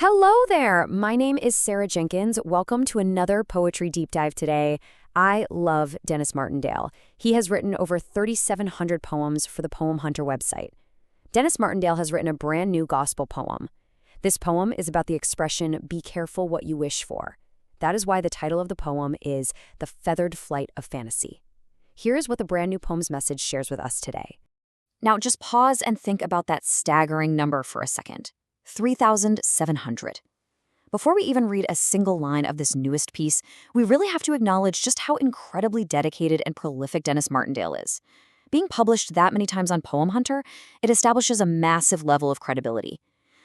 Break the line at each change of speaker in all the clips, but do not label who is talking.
Hello there! My name is Sarah Jenkins. Welcome to another Poetry Deep Dive today. I love Denis Martindale. He has written over 3,700 poems for the Poem Hunter website. Denis Martindale has written a brand new gospel poem. This poem is about the expression, "Be careful what you wish for." That is why the title of the poem is The Feathered Flight of Fantasy. Here is what the brand new poem's message shares with us today. Now just pause and think about that staggering number for a second. 3,700. Before we even read a single line of this newest piece, we really have to acknowledge just how incredibly dedicated and prolific Denis Martindale is. Being published that many times on Poem Hunter, it establishes a massive level of credibility.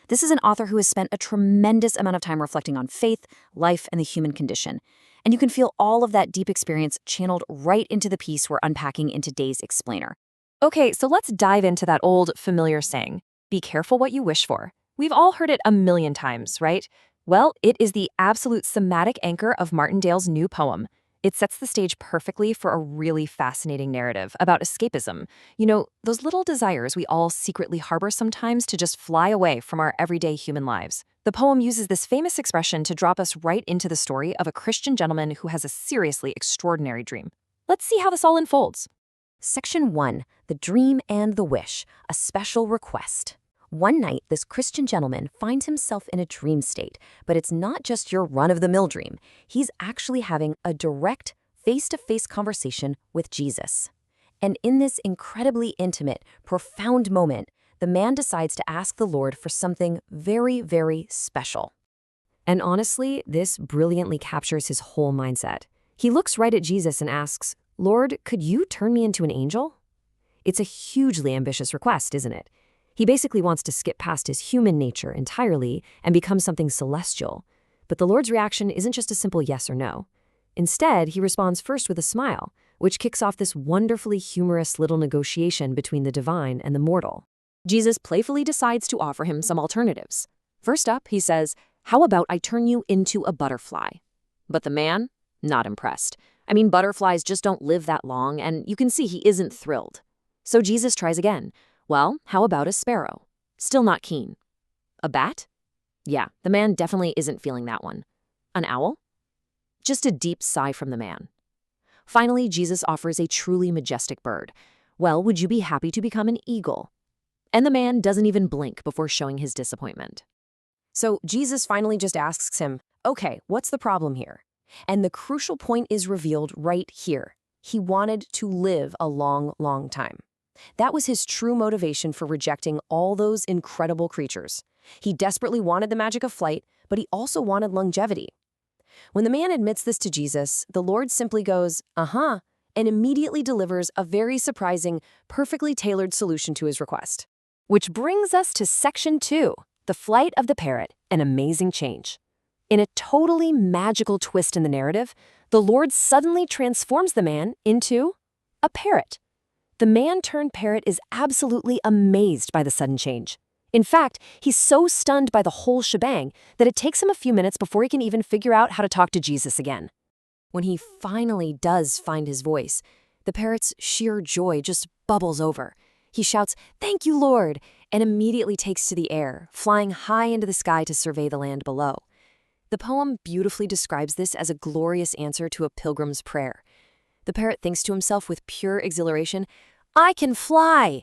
This is an author who has spent a tremendous amount of time reflecting on faith, life, and the human condition. And you can feel all of that deep experience channeled right into the piece we're unpacking in today's explainer.
Okay, so let's dive into that old, familiar saying, be careful what you wish for. We've all heard it a million times, right? Well, it is the absolute thematic anchor of Martindale's new poem. It sets the stage perfectly for a really fascinating narrative about escapism. You know, those little desires we all secretly harbor sometimes to just fly away from our everyday human lives. The poem uses this famous expression to drop us right into the story of a Christian gentleman who has a seriously extraordinary dream. Let's see how this all unfolds.
Section 1. The Dream and the Wish, a Special Request. One night, this Christian gentleman finds himself in a dream state, but it's not just your run-of-the-mill dream. He's actually having a direct, face-to-face conversation with Jesus. And in this incredibly intimate, profound moment, the man decides to ask the Lord for something very, very special. And honestly, this brilliantly captures his whole mindset. He looks right at Jesus and asks, "Lord, could you turn me into an angel?" It's a hugely ambitious request, isn't it? He basically wants to skip past his human nature entirely and become something celestial. But the Lord's reaction isn't just a simple yes or no. Instead, he responds first with a smile, which kicks off this wonderfully humorous little negotiation between the divine and the mortal. Jesus playfully decides to offer him some alternatives. First up, he says, "How about I turn you into a butterfly?" But the man, not impressed. I mean, butterflies just don't live that long, and you can see he isn't thrilled. So Jesus tries again. "Well, how about a sparrow?" Still not keen. A bat? Yeah, the man definitely isn't feeling that one. An owl? Just a deep sigh from the man. Finally, Jesus offers a truly majestic bird. "Well, would you be happy to become an eagle?" And the man doesn't even blink before showing his disappointment. So Jesus finally just asks him, "Okay, what's the problem here?" And the crucial point is revealed right here. He wanted to live a long, long time. That was his true motivation for rejecting all those incredible creatures. He desperately wanted the magic of flight, but he also wanted longevity. When the man admits this to Jesus, the Lord simply goes, "Uh-huh," and immediately delivers a very surprising, perfectly tailored solution to his request. Which brings us to Section 2, The Flight of the Parrot, an Amazing Change. In a totally magical twist in the narrative, the Lord suddenly transforms the man into a parrot. The man-turned-parrot is absolutely amazed by the sudden change. In fact, he's so stunned by the whole shebang that it takes him a few minutes before he can even figure out how to talk to Jesus again. When he finally does find his voice, the parrot's sheer joy just bubbles over. He shouts, "Thank you, Lord," and immediately takes to the air, flying high into the sky to survey the land below. The poem beautifully describes this as a glorious answer to a pilgrim's prayer. The parrot thinks to himself with pure exhilaration, "I can fly!"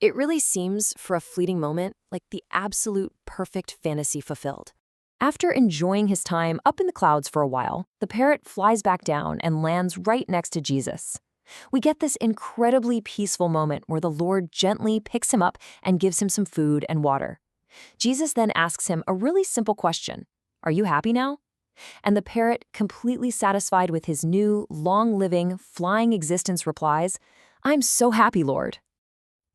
It really seems, for a fleeting moment, like the absolute perfect fantasy fulfilled. After enjoying his time up in the clouds for a while, the parrot flies back down and lands right next to Jesus. We get this incredibly peaceful moment where the Lord gently picks him up and gives him some food and water. Jesus then asks him a really simple question. "Are you happy now?" And the parrot, completely satisfied with his new, long-living, flying existence, replies, "I'm so happy, Lord."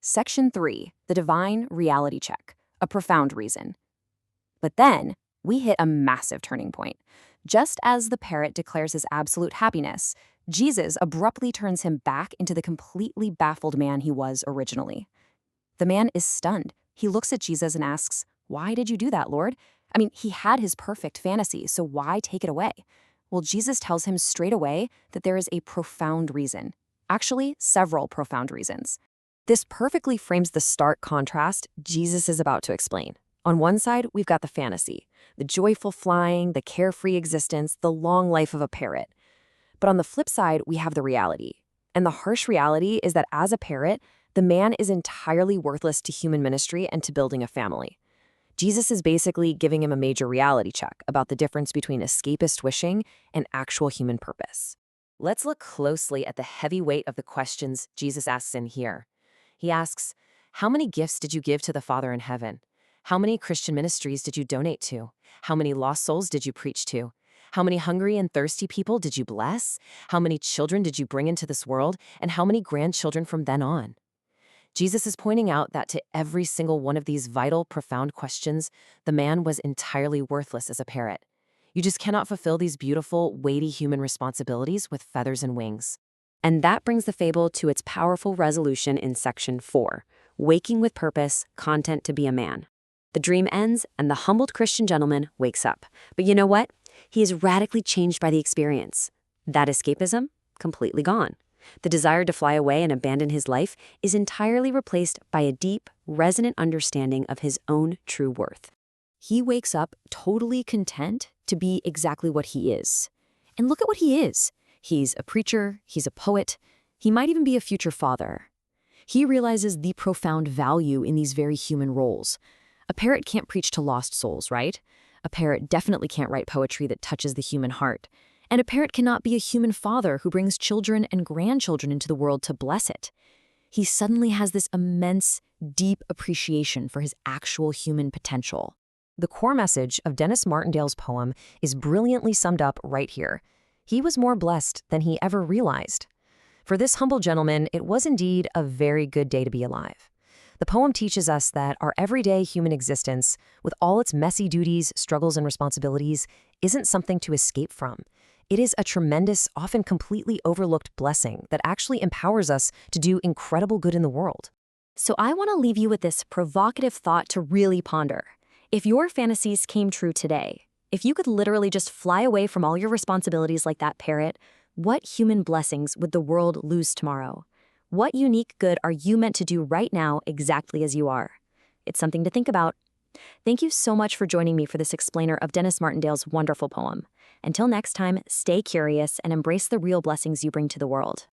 Section 3. The Divine Reality Check, a Profound Reason. But then, we hit a massive turning point. Just as the parrot declares his absolute happiness, Jesus abruptly turns him back into the completely baffled man he was originally. The man is stunned. He looks at Jesus and asks, "Why did you do that, Lord? I mean, he had his perfect fantasy, so why take it away?" Well, Jesus tells him straight away that there is a profound reason. Actually, several profound reasons. This perfectly frames the stark contrast Jesus is about to explain. On one side, we've got the fantasy, the joyful flying, the carefree existence, the long life of a parrot. But on the flip side, we have the reality. And the harsh reality is that as a parrot, the man is entirely worthless to human ministry and to building a family. Jesus is basically giving him a major reality check about the difference between escapist wishing and actual human purpose. Let's look closely at the heavy weight of the questions Jesus asks in here. He asks, how many gifts did you give to the Father in heaven? How many Christian ministries did you donate to? How many lost souls did you preach to? How many hungry and thirsty people did you bless? How many children did you bring into this world? And how many grandchildren from then on? Jesus is pointing out that to every single one of these vital, profound questions, the man was entirely worthless as a parrot. You just cannot fulfill these beautiful, weighty human responsibilities with feathers and wings. And that brings the fable to its powerful resolution in section 4, waking with purpose, content to be a man. The dream ends, and the humbled Christian gentleman wakes up. But you know what? He is radically changed by the experience. That escapism? Completely gone. The desire to fly away and abandon his life is entirely replaced by a deep, resonant understanding of his own true worth. He wakes up totally content to be exactly what he is. And look at what he is. He's a preacher, he's a poet, he might even be a future father. He realizes the profound value in these very human roles. A parrot can't preach to lost souls, right? A parrot definitely can't write poetry that touches the human heart. And a parrot cannot be a human father who brings children and grandchildren into the world to bless it. He suddenly has this immense, deep appreciation for his actual human potential. The core message of Denis Martindale's poem is brilliantly summed up right here. He was more blessed than he ever realized. For this humble gentleman, it was indeed a very good day to be alive. The poem teaches us that our everyday human existence, with all its messy duties, struggles, and responsibilities, isn't something to escape from. It is a tremendous, often completely overlooked blessing that actually empowers us to do incredible good in the world. So I want to leave you with this provocative thought to really ponder. If your fantasies came true today, if you could literally just fly away from all your responsibilities like that parrot, what human blessings would the world lose tomorrow? What unique good are you meant to do right now exactly as you are? It's something to think about. Thank you so much for joining me for this explainer of Denis Martindale's wonderful poem. Until next time, stay curious and embrace the real blessings you bring to the world.